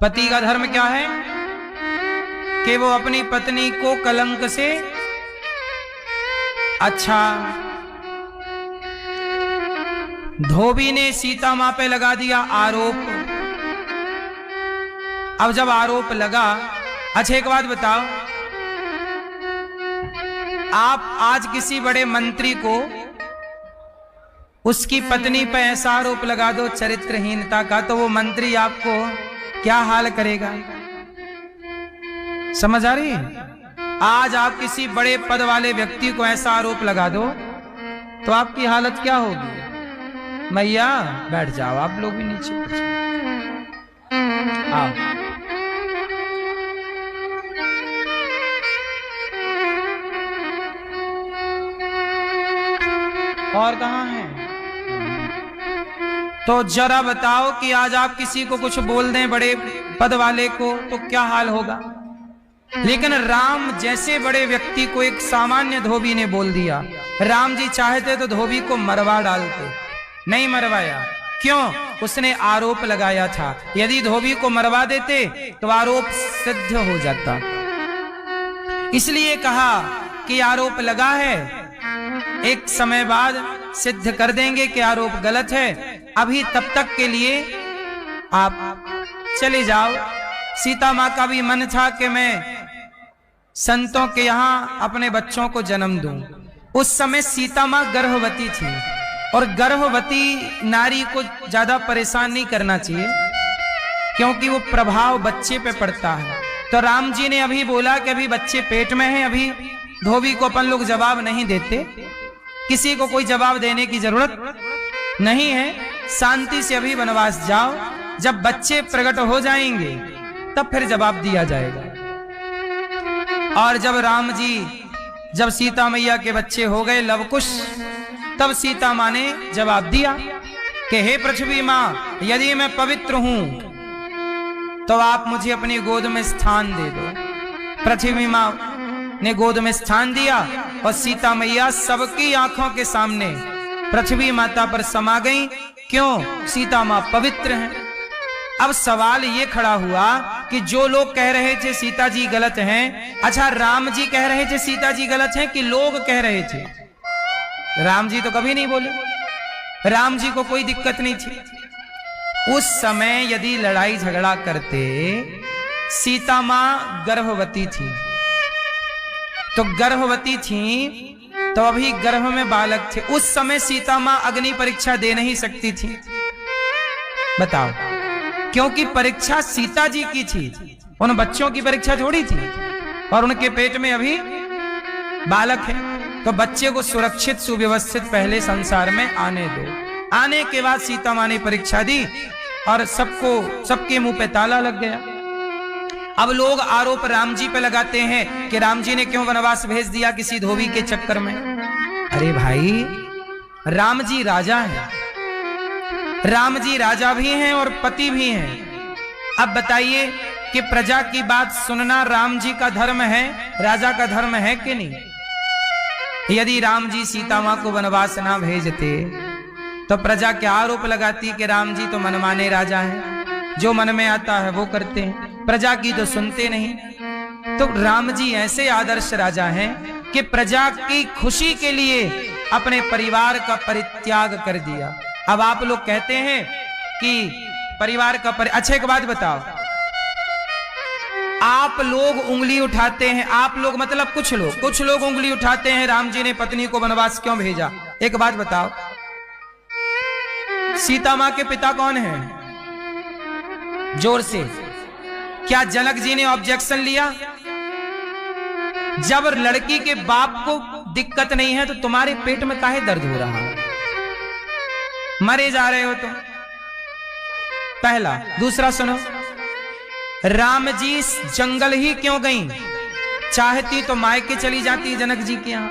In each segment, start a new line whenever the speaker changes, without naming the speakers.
पति का धर्म क्या है कि वो अपनी पत्नी को कलंक से अच्छा। धोबी ने सीता मां पे लगा दिया आरोप। अब जब आरोप लगा, अच्छा एक बात बताओ, आप आज किसी बड़े मंत्री को उसकी पत्नी पर ऐसा आरोप लगा दो चरित्रहीनता का, तो वो मंत्री आपको क्या हाल करेगा? समझ आ रही है? आज आप किसी बड़े पद वाले व्यक्ति को ऐसा आरोप लगा दो तो आपकी हालत क्या होगी? मैया बैठ जाओ, आप लोग भी नीचे आओ। और कहां है? तो जरा बताओ कि आज आप किसी को कुछ बोल दें बड़े पद वाले को तो क्या हाल होगा? लेकिन राम जैसे बड़े व्यक्ति को एक सामान्य धोबी ने बोल दिया। राम जी चाहते तो धोबी को मरवा डालते, नहीं मरवाया। क्यों? उसने आरोप लगाया था। यदि धोबी को मरवा देते तो आरोप सिद्ध हो जाता, इसलिए कहा कि आरोप लगा है, एक समय बाद सिद्ध कर देंगे कि आरोप गलत है। अभी तब तक के लिए आप चले जाओ। सीता मां का भी मन था कि मैं संतों के यहां अपने बच्चों को जन्म दूं। उस समय सीता मां गर्भवती थी, और गर्भवती नारी को ज्यादा परेशान नहीं करना चाहिए क्योंकि वो प्रभाव बच्चे पे पड़ता है। तो राम जी ने अभी बोला कि अभी बच्चे पेट में है, अभी धोबी को अपन लोग जवाब नहीं देते, किसी को कोई जवाब देने की जरूरत नहीं है, शांति से अभी वनवास जाओ। जब बच्चे प्रकट हो जाएंगे तब फिर जवाब दिया जाएगा। और जब राम जी, जब सीता मैया के बच्चे हो गए लवकुश, तब सीता मां ने जवाब दिया कि हे पृथ्वी मां, यदि मैं पवित्र हूं तो आप मुझे अपनी गोद में स्थान दे दो। पृथ्वी मां ने गोद में स्थान दिया और सीता मैया सबकी आंखों के सामने पृथ्वी माता पर समा गई। क्यों? सीता मां पवित्र हैं। अब सवाल ये खड़ा हुआ कि जो लोग कह रहे थे सीता जी गलत हैं, अच्छा राम जी कह रहे थे सीता जी गलत हैं कि लोग कह रहे थे? राम जी तो कभी नहीं बोले, राम जी को कोई दिक्कत नहीं थी। उस समय यदि लड़ाई झगड़ा करते, सीता मां गर्भवती थी, तो गर्भवती थी तो अभी गर्भ में बालक थे। उस समय सीता मां अग्नि परीक्षा दे नहीं सकती थी, बताओ, क्योंकि परीक्षा सीता जी की थी, उन बच्चों की परीक्षा थोड़ी थी। और उनके पेट में अभी बालक है, तो बच्चे को सुरक्षित सुव्यवस्थित पहले संसार में आने दो। आने के बाद सीता मां ने परीक्षा दी और सबके मुंह पे ताला लग गया। अब लोग आरोप राम जी पे लगाते हैं कि राम जी ने क्यों वनवास भेज दिया किसी धोबी के चक्कर में। अरे भाई, राम जी राजा हैं, राम जी राजा भी हैं और पति भी हैं। अब बताइए कि प्रजा की बात सुनना राम जी का धर्म है, राजा का धर्म है कि नहीं? यदि राम जी सीता मां को वनवास ना भेजते तो प्रजा क्या आरोप लगाती कि राम जी तो मनमाने राजा हैं, जो मन में आता है वो करते हैं, प्रजा की तो सुनते नहीं। तो राम जी ऐसे आदर्श राजा हैं कि प्रजा की खुशी के लिए अपने परिवार का परित्याग कर दिया। अब आप लोग कहते हैं कि परिवार का अच्छा एक बात बताओ, आप लोग उंगली उठाते हैं, आप लोग मतलब कुछ लोग उंगली उठाते हैं राम जी ने पत्नी को वनवास क्यों भेजा। एक बात बताओ, सीता मां के पिता कौन है? जोर से, क्या जनक जी ने ऑब्जेक्शन लिया? जब लड़की के बाप को दिक्कत नहीं है तो तुम्हारे पेट में काहे दर्द हो रहा है? मरे जा रहे हो तुम। पहला। दूसरा सुनो, राम जी जंगल ही क्यों गई? चाहती तो मायके चली जाती जनक जी के यहां।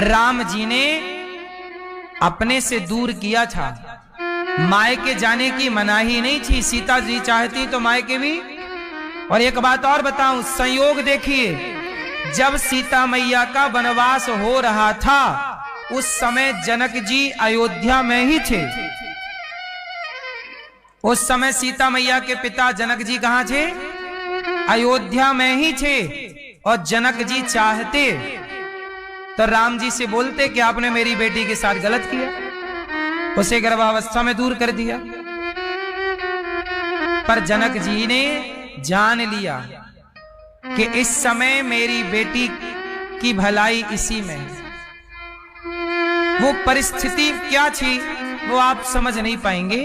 राम जी ने अपने से दूर किया था, मायके जाने की मनाही नहीं थी। सीता जी चाहती तो मायके भी। और एक बात और बताऊं, संयोग देखिए, जब सीता मैया का वनवास हो रहा था उस समय जनक जी अयोध्या में ही थे। उस समय सीता मैया के पिता जनक जी कहां थे? अयोध्या में ही थे। और जनक जी चाहते तो राम जी से बोलते कि आपने मेरी बेटी के साथ गलत किया, उसे गर्भावस्था में दूर कर दिया। पर जनक जी ने जान लिया कि इस समय मेरी बेटी की भलाई इसी में है। वो परिस्थिति क्या थी वो आप समझ नहीं पाएंगे।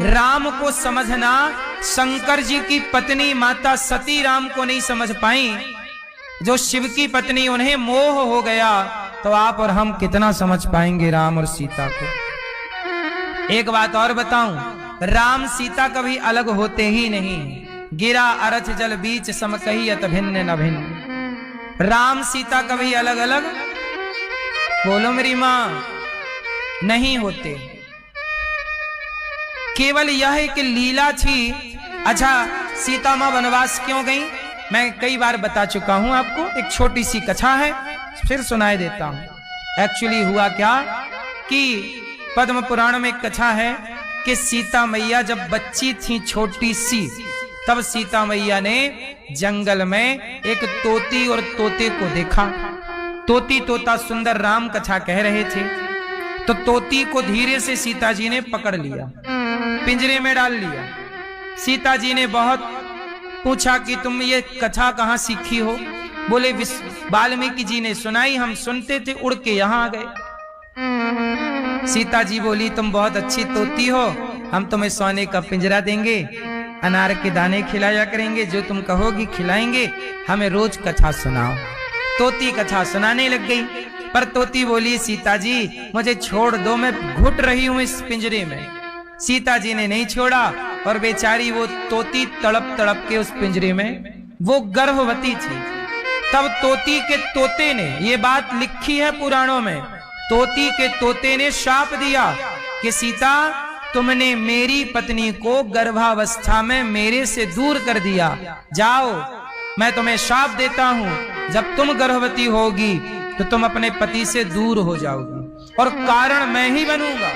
राम को समझना शंकर जी की पत्नी माता सती राम को नहीं समझ पाई। जो शिव की पत्नी उन्हें मोह हो गया, तो आप और हम कितना समझ पाएंगे राम और सीता को। एक बात और बताऊं, राम सीता कभी अलग होते ही नहीं। गिरा अरथ जल बीच सम कहियत भिन्न न भिन्न। राम सीता कभी अलग अलग, बोलो मेरी मां, नहीं होते। केवल यह एक लीला थी। अच्छा, सीता मां वनवास क्यों गई मैं कई बार बता चुका हूं आपको। एक छोटी सी कथा है, फिर सुनाई देता हूं। एक्चुअली हुआ क्या कि पद्म पुराण में एक कथा है कि सीता मैया जब बच्ची थी छोटी सी, तब सीता मैया ने जंगल में एक तोती और तोते को देखा। तोती तोता सुंदर राम कथा कह रहे थे, तो तोती को धीरे से सीता जी ने पकड़ लिया, पिंजरे में डाल लिया। सीता जी ने बहुत पूछा कि तुम ये कथा कहां सीखी हो? बोले वाल्मीकि जी ने सुनाई, हम सुनते थे, उड़ के यहां आ गए। सीता जी बोली तुम बहुत अच्छी तोती हो, हम तुम्हें सोने का पिंजरा देंगे, अनार के दाने खिलाया करेंगे, जो तुम कहोगी खिलाएंगे, हमें रोज कथा सुनाओ। तोती कथा सुनाने लग गई। पर तोती बोली सीता जी मुझे छोड़ दो, मैं घुट रही हूं इस पिंजरे में। सीता जी ने नहीं छोड़ा और बेचारी वो तोती तड़प तड़प के उस पिंजरे में, वो गर्भवती थी। तब तोती के तोते ने, ये बात लिखी है पुराणों में, तोती के तोते ने शाप दिया कि सीता तुमने मेरी पत्नी को गर्भावस्था में मेरे से दूर कर दिया, जाओ मैं तुम्हें शाप देता हूं, जब तुम गर्भवती होगी तो तुम अपने पति से दूर हो जाओगी और कारण मैं ही बनूंगा।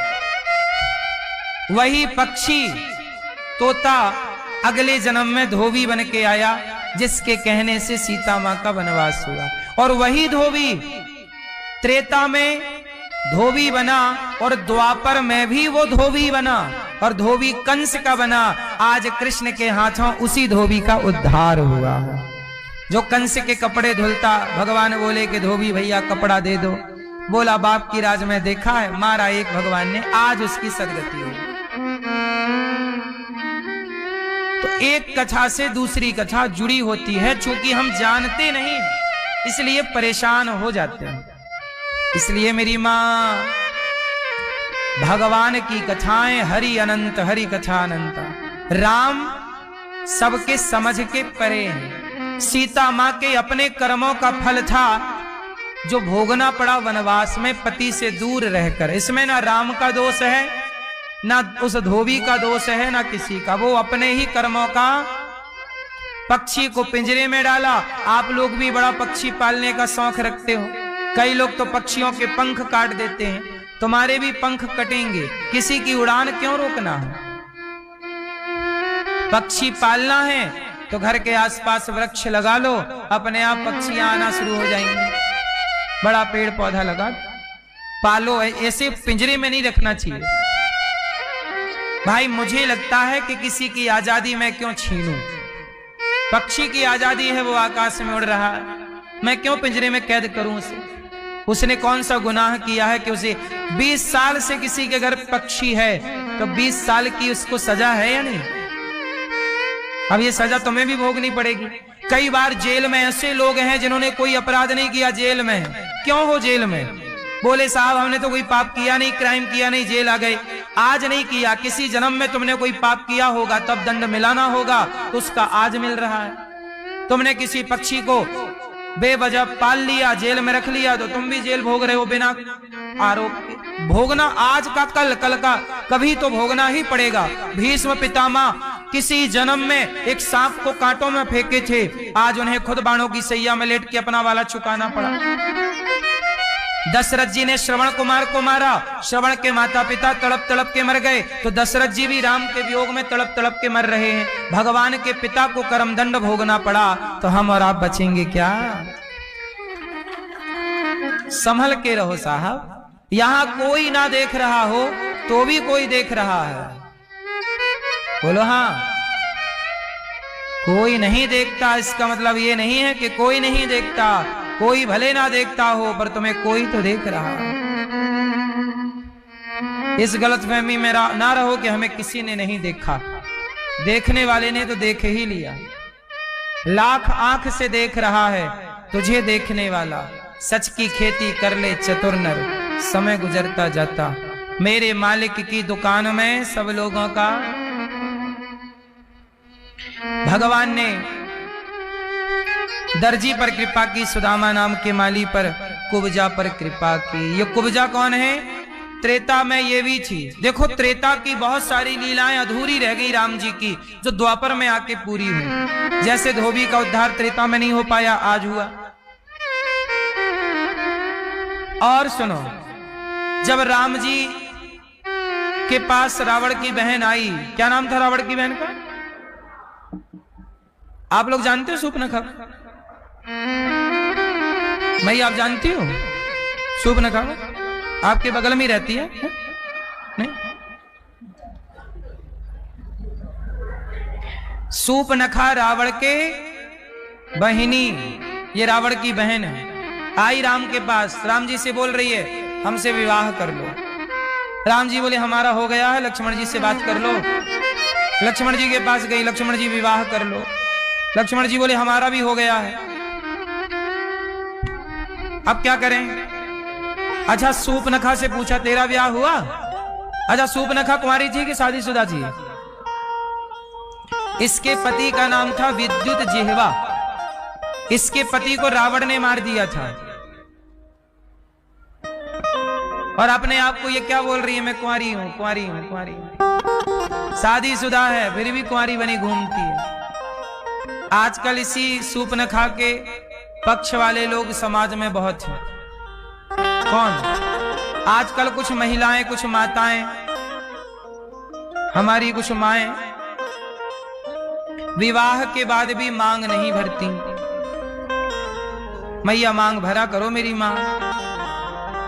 वही पक्षी तोता अगले जन्म में धोबी बन के आया, जिसके कहने से सीता मां का वनवास हुआ। और वही धोबी त्रेता में धोबी बना और द्वापर में भी वो धोबी बना, और धोबी कंस का बना। आज कृष्ण के हाथों उसी धोबी का उद्धार हुआ है। जो कंस के कपड़े धुलता, भगवान बोले कि धोबी भैया कपड़ा दे दो, बोला बाप की राज में देखा है, मारा एक भगवान ने, आज उसकी सदगति हुई। तो एक कथा से दूसरी कथा जुड़ी होती है, चूंकि हम जानते नहीं इसलिए परेशान हो जाते हैं। इसलिए मेरी मां, भगवान की कथाएं हरि अनंत, हरि कथा अनंत। राम सबके समझ के परे हैं। सीता मां के अपने कर्मों का फल था जो भोगना पड़ा वनवास में पति से दूर रहकर। इसमें ना राम का दोष है, ना उस धोबी का दोष है, ना किसी का। वो अपने ही कर्मों का। पक्षी को पिंजरे में डाला। आप लोग भी बड़ा पक्षी पालने का शौक रखते हो, कई लोग तो पक्षियों के पंख काट देते हैं। तुम्हारे भी पंख कटेंगे, किसी की उड़ान क्यों रोकना है? पक्षी पालना है तो घर के आसपास वृक्ष लगा लो, अपने आप पक्षियां आना शुरू हो जाएंगे। बड़ा पेड़ पौधा लगा पालो, ऐसे पिंजरे में नहीं रखना चाहिए। भाई मुझे लगता है कि किसी की आजादी मैं क्यों छीनूं? पक्षी की आजादी है, वो आकाश में उड़ रहा है, मैं क्यों पिंजरे में कैद करूं उसे? उसने कौन सा गुनाह किया है कि उसे 20 साल से किसी के घर पक्षी है तो 20 साल की उसको सजा है या नहीं? अब ये सजा तुम्हें भी भोगनी पड़ेगी। कई बार जेल में ऐसे लोग हैं जिन्होंने कोई अपराध नहीं किया, जेल में है। क्यों हो जेल में? बोले साहब हमने तो कोई पाप किया नहीं, क्राइम किया नहीं, जेल आ गए। आज नहीं किया, किसी जन्म में तुमने कोई पाप किया होगा, तब दंड मिलाना होगा, तो उसका आज मिल रहा है। तुमने किसी पक्षी को बेवजह पाल लिया, जेल में रख लिया, तो तुम भी जेल भोग रहे हो बिना आरोप के। भोगना आज का कल, कल का कभी तो भोगना ही पड़ेगा। भीष्म पितामह किसी जन्म में एक सांप को कांटों में फेंके थे, आज उन्हें खुद बाणों की सैया में लेट के अपना वाला चुकाना पड़ा। दशरथ जी ने श्रवण कुमार को मारा, श्रवण के माता पिता तड़प तड़प के मर गए, तो दशरथ जी भी राम के वियोग में तड़प तड़प के मर रहे हैं। भगवान के पिता को कर्मदंड भोगना पड़ा, तो हम और आप बचेंगे क्या? संभल के रहो साहब, यहां कोई ना देख रहा हो तो भी कोई देख रहा है। बोलो हाँ। कोई नहीं देखता इसका मतलब ये नहीं है कि कोई नहीं देखता, कोई भले ना देखता हो पर तुम्हें कोई तो देख रहा है। इस गलतफहमी में ना रहो कि हमें किसी ने नहीं देखा, देखने वाले ने तो देख ही लिया। लाख आंख से देख रहा है तुझे देखने वाला, सच की खेती कर ले चतुर नर, समय गुजरता जाता मेरे मालिक की दुकान में सब लोगों का। भगवान ने दर्जी पर कृपा की, सुदामा नाम के माली पर, कुब्जा पर कृपा की। ये कुब्जा कौन है? त्रेता में ये भी थी। देखो त्रेता की बहुत सारी लीलाएं अधूरी रह गई राम जी की, जो द्वापर में आके पूरी हुई। जैसे धोबी का उद्धार त्रेता में नहीं हो पाया, आज हुआ। और सुनो, जब राम जी के पास रावण की बहन आई, क्या नाम था रावण की बहन का? आप लोग जानते हो? सूर्पनखा। मैं आप जानती हो सूर्पनखा? आपके बगल में ही रहती है, नहीं? सूर्पनखा रावण के बहिनी, ये रावण की बहन है। आई राम के पास, राम जी से बोल रही है हमसे विवाह कर लो। राम जी बोले हमारा हो गया है, लक्ष्मण जी से बात कर लो। लक्ष्मण जी के पास गई, लक्ष्मण जी विवाह कर लो। लक्ष्मण जी बोले हमारा भी हो गया है, अब क्या करें? अच्छा सूर्पनखा से पूछा तेरा ब्याह हुआ? अच्छा सूर्पनखा कुंवारी थी कि शादीशुदा थी? इसके पति का नाम था विद्युत जिह्वा। इसके पति को रावण ने मार दिया था, और अपने आप को ये क्या बोल रही है, मैं कुंवारी हूं, कुंवारी हूं, कुंवारी हूं। शादीशुदा है फिर भी कुंवारी बनी घूमती है। आजकल इसी सूर्पनखा के पक्ष वाले लोग समाज में बहुत हैं। कौन? आजकल कुछ महिलाएं, कुछ माताएं, हमारी कुछ माएं विवाह के बाद भी मांग नहीं भरती। मैया मांग भरा करो मेरी मां।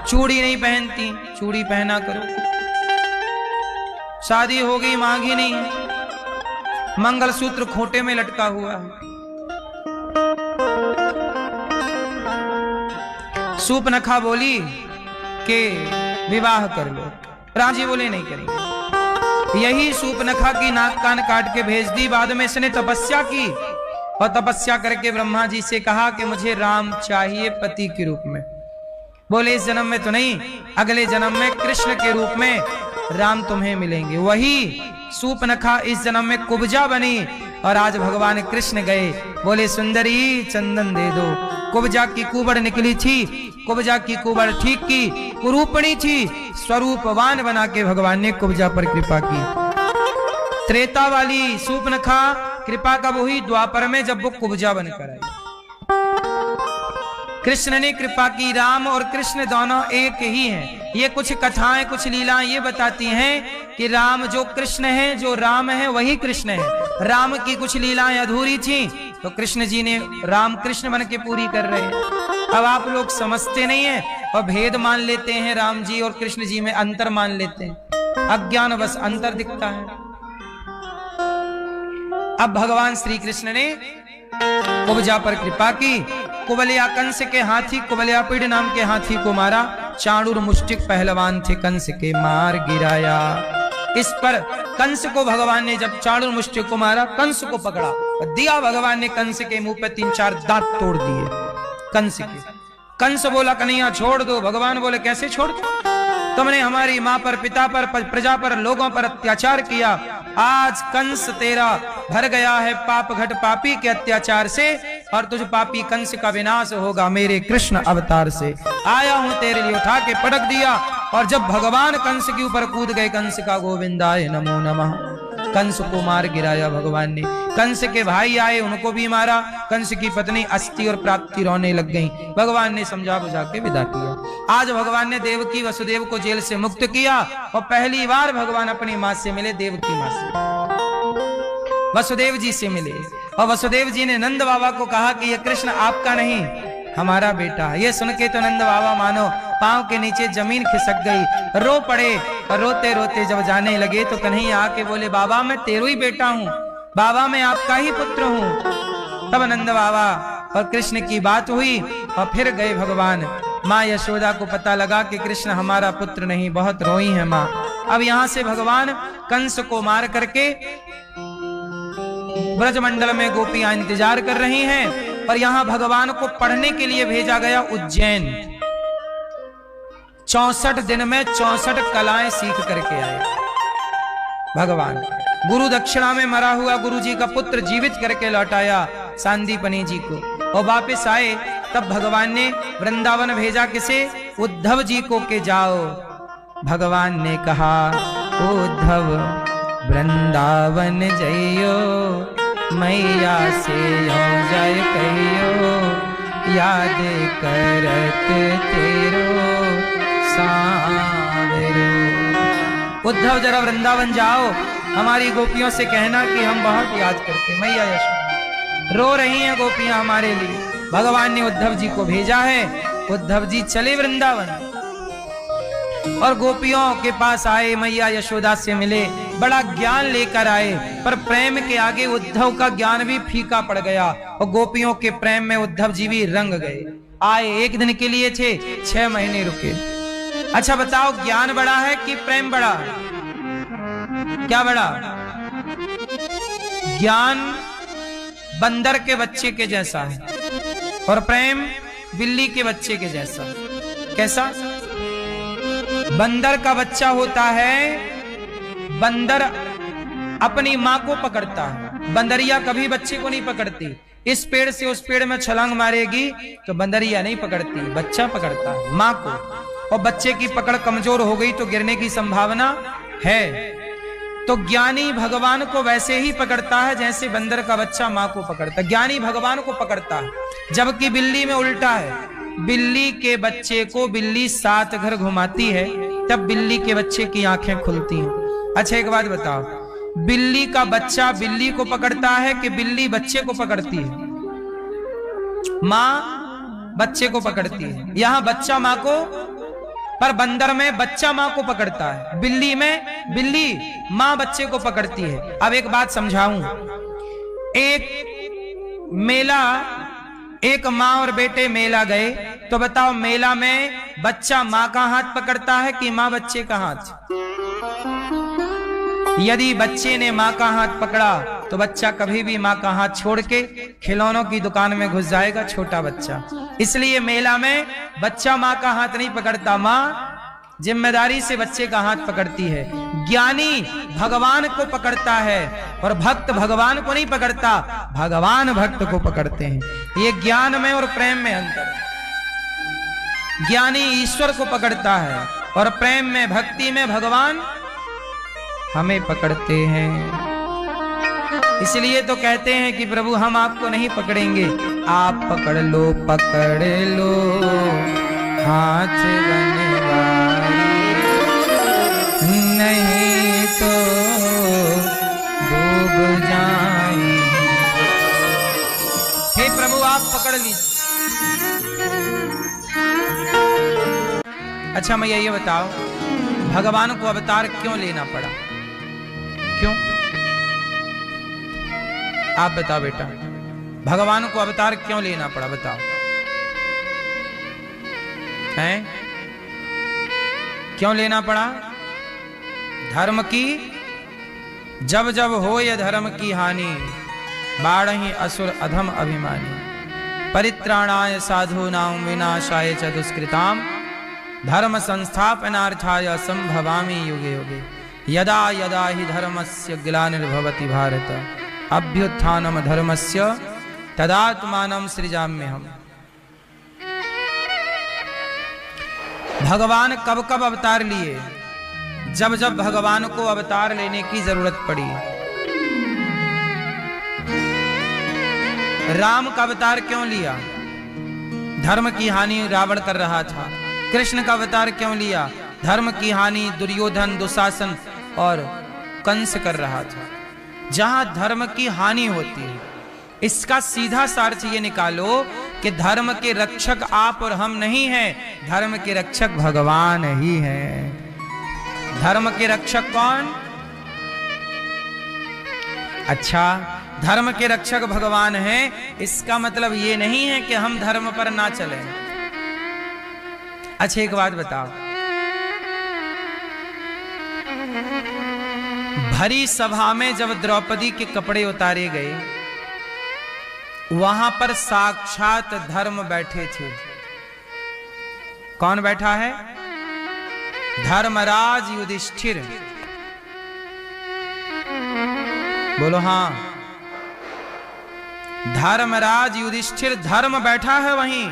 चूड़ी नहीं पहनती, चूड़ी पहना करो। शादी हो गई, मांग ही नहीं है। मंगलसूत्र खोटे में लटका हुआ है। सूर्पनखा बोली कि विवाह कर लो। राम जी बोले नहीं करेंगे। यही सूर्पनखा की नाक कान काट के भेज दी। बाद में इसने तपस्या की, और तपस्या करके ब्रह्मा जी से कहा कि मुझे राम चाहिए पति के रूप में। बोले इस जन्म में तो नहीं, अगले जन्म में कृष्ण के रूप में राम तुम्हें मिलेंगे। वही सूर्पनखा इस जन्म में कुब्जा बनी, और आज भगवान कृष्ण गए, बोले सुंदरी चंदन दे दो। कुब्जा की कुबड़ निकली थी, कुब्जा की कुबड़ ठीक की, कुरूपणी थी, स्वरूपवान बना के भगवान ने कुब्जा पर कृपा की। त्रेता वाली सूर्पनखा कृपा कब हुई? द्वापर में, जब वो कुब्जा बनकर आई। कृष्ण ने कृपा की। राम और कृष्ण दोनों एक ही हैं। ये कुछ कथाएं, कुछ लीलाएं ये बताती हैं कि राम जो कृष्ण है, जो राम है वही कृष्ण है। राम की कुछ लीलाएं अधूरी थी, तो कृष्ण जी ने राम कृष्ण बन के पूरी कर रहे हैं। अब आप लोग समझते नहीं है और भेद मान लेते हैं, राम जी और कृष्ण जी में अंतर मान लेते हैं। अज्ञान बस अंतर दिखता है। अब भगवान श्री कृष्ण ने कुब्जा पर कृपा की। कुबलिया कंस के हाथी, कुबलिया पीड़ नाम के हाथी को मारा। चाणूर मुष्टिक पहलवान थे, कंस के मार गिराया। इस पर कंस को भगवान ने जब चाणूर मुष्टिक को मारा, कंस को पकड़ा दिया भगवान ने। कंस के मुंह पे 3-4 दांत तोड़ दिए कंस के। कंस बोला कन्हैया छोड़ दो। भगवान बोले कैसे छोड़ दो? तुमने हमारी मां पर, पिता पर, प्रजा पर, लोगों पर अत्याचार किया। आज कंस तेरा भर गया है पाप घट पापी के अत्याचार से, और तुझ पापी कंस का विनाश होगा मेरे कृष्ण अवतार से। आया हूं तेरे लिए। उठा के पटक दिया, और जब भगवान कंस के ऊपर कूद गए, कंस का गोविंदाय नमो नमः। कंस को मार गिराया भगवान ने। कंस के भाई आए, उनको भी मारा। कंस की पत्नी अस्ति और प्राप्ति रोने लग गई। भगवान ने समझा बुझा के विदा किया। आज भगवान ने देवकी वसुदेव को जेल से मुक्त किया और पहली बार भगवान अपनी मां से मिले, देवकी मां से, वसुदेव जी से मिले। और वसुदेव जी ने नंद बाबा को कहा कि ये कृष्ण आपका नहीं, हमारा बेटा है। ये सुन के तो नंद बाबा मानो पांव के नीचे जमीन खिसक गई, रो पड़े। और रोते रोते जब जाने लगे तो कन्हैया आके बोले, बाबा मैं तेरो ही बेटा हूँ, बाबा मैं आपका ही पुत्र हूँ। तब नंद बाबा और कृष्ण की बात हुई और फिर गए भगवान। माँ यशोदा को पता लगा कि कृष्ण हमारा पुत्र नहीं, बहुत रोई है माँ। अब यहाँ से भगवान कंस को मार करके ब्रजमंडल में गोपियां इंतजार कर रही हैं। और यहां भगवान को पढ़ने के लिए भेजा गया उज्जैन। 64 दिन में 64 कलाएं सीख करके आए भगवान। गुरु दक्षिणा में मरा हुआ गुरु जी का पुत्र जीवित करके लौटाया सांदीपनी जी को। और वापस आए तब भगवान ने वृंदावन भेजा किसे? उद्धव जी को के जाओ। भगवान ने कहा, उद्धव वृंदावन जइयो, मैया से जय कहियो, याद करत तेरो सावरो। उद्धव जरा वृंदावन जाओ, हमारी गोपियों से कहना कि हम बहुत याद करते मैया यशोदा, रो रही हैं गोपियां हमारे लिए। भगवान ने उद्धव जी को भेजा है। उद्धव जी चले वृंदावन और गोपियों के पास आए, मैया यशोदा से मिले, बड़ा ज्ञान लेकर आए। पर प्रेम के आगे उद्धव का ज्ञान भी फीका पड़ गया और गोपियों के प्रेम में उद्धव जी भी रंग गए। आए एक दिन के लिए थे, 6 महीने रुके। अच्छा बताओ, ज्ञान बड़ा है कि प्रेम बड़ा है? क्या बड़ा? ज्ञान बंदर के बच्चे के जैसा है और प्रेम बिल्ली के बच्चे के जैसा। कैसा? बंदर का बच्चा होता है, बंदर अपनी मां को पकड़ता है, बंदरिया कभी बच्चे को नहीं पकड़ती। इस पेड़ से उस पेड़ में छलांग मारेगी तो बंदरिया नहीं पकड़ती, बच्चा पकड़ता है मां को। और बच्चे की पकड़ कमजोर हो गई तो गिरने की संभावना है। तो ज्ञानी भगवान को वैसे ही पकड़ता है जैसे बंदर का बच्चा मां को पकड़ता है। ज्ञानी भगवान को पकड़ता है, जबकि बिल्ली में उल्टा है। बिल्ली के बच्चे को बिल्ली 7 घर घुमाती है, तब बिल्ली के बच्चे की आंखें खुलती हैं। अच्छा एक बात बताओ, बिल्ली का बच्चा बिल्ली को पकड़ता है कि बिल्ली बच्चे को पकड़ती है? मां बच्चे को पकड़ती है। यहां बच्चा मां को, पर बंदर में बच्चा मां को पकड़ता है, बिल्ली में बिल्ली मां बच्चे को पकड़ती है। अब एक बात समझाऊं, एक मेला, एक माँ और बेटे मेला गए, तो बताओ मेला में बच्चा माँ का हाथ पकड़ता है कि माँ बच्चे का हाथ? यदि बच्चे ने माँ का हाथ पकड़ा तो बच्चा कभी भी माँ का हाथ छोड़ के खिलौनों की दुकान में घुस जाएगा, छोटा बच्चा। इसलिए मेला में बच्चा माँ का हाथ नहीं पकड़ता, माँ जिम्मेदारी से बच्चे का हाथ पकड़ती है। ज्ञानी भगवान को पकड़ता है और भक्त भगवान को नहीं पकड़ता, भगवान भक्त को पकड़ते हैं। ये ज्ञान में और प्रेम में अंतर है। ज्ञानी ईश्वर को पकड़ता है और प्रेम में, भक्ति में भगवान हमें पकड़ते हैं। इसलिए तो कहते हैं कि प्रभु हम आपको नहीं पकड़ेंगे, आप पकड़ लो हाथ बनवारी, नहीं तो डूब जाएं। हे प्रभु आप पकड़ लीजिए। अच्छा मैया ये बताओ, भगवान को अवतार क्यों लेना पड़ा? क्यों? आप बताओ बेटा, भगवान को अवतार क्यों लेना पड़ा? बताओ हैं? क्यों लेना पड़ा? धर्म की जब जब हो ये धर्म की हानि, बाढ़हि असुर अधम अभिमानी, परित्राणाय साधूनां विनाशाय च दुष्कृताम, धर्म संस्थापनार्थाय संभवामि युगे युगे, यदा यदा हि धर्मस्य ग्लानिर्भवति भारत, अभ्युत्थानम धर्मस्य तदात्मानं सृजाम्यहम्। भगवान कब कब अवतार लिए? जब जब भगवान को अवतार लेने की जरूरत पड़ी। राम का अवतार क्यों लिया? धर्म की हानि रावण कर रहा था। कृष्ण का अवतार क्यों लिया? धर्म की हानि दुर्योधन, दुशासन और कंस कर रहा था। जहां धर्म की हानि होती है, इसका सीधा सार्थ ये निकालो कि धर्म के रक्षक आप और हम नहीं हैं, धर्म के रक्षक भगवान ही हैं। धर्म के रक्षक कौन? अच्छा, धर्म के रक्षक भगवान हैं, इसका मतलब ये नहीं है कि हम धर्म पर ना चलें। अच्छा एक बात बताओ, भरी सभा में जब द्रौपदी के कपड़े उतारे गए, वहां पर साक्षात धर्म बैठे थे। कौन बैठा है? धर्मराज युधिष्ठिर। बोलो हां, धर्मराज युधिष्ठिर, धर्म बैठा है वहीं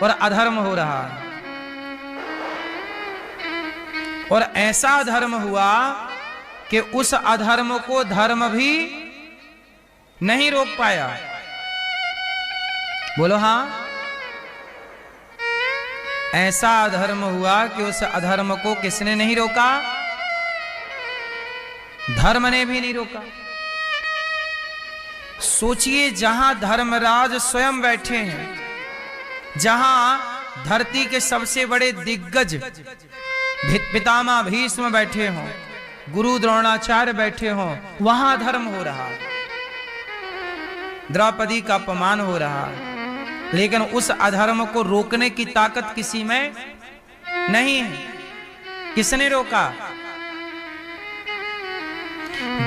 और अधर्म हो रहा है। और ऐसा अधर्म हुआ कि उस अधर्म को धर्म भी नहीं रोक पाया। बोलो हां, ऐसा अधर्म हुआ कि उस अधर्म को किसने नहीं रोका? धर्म ने भी नहीं रोका। सोचिए, जहां धर्मराज स्वयं बैठे हैं, जहां धरती के सबसे बड़े दिग्गज पितामह भीष्म बैठे हों, गुरु द्रोणाचार्य बैठे हों, वहां धर्म हो रहा, द्रौपदी का अपमान हो रहा, लेकिन उस अधर्म को रोकने की ताकत किसी में नहीं है। किसने रोका?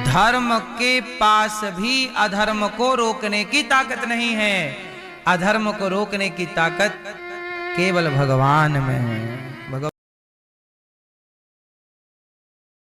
धर्म के पास भी अधर्म को रोकने की ताकत नहीं है। अधर्म को रोकने की ताकत केवल भगवान में है।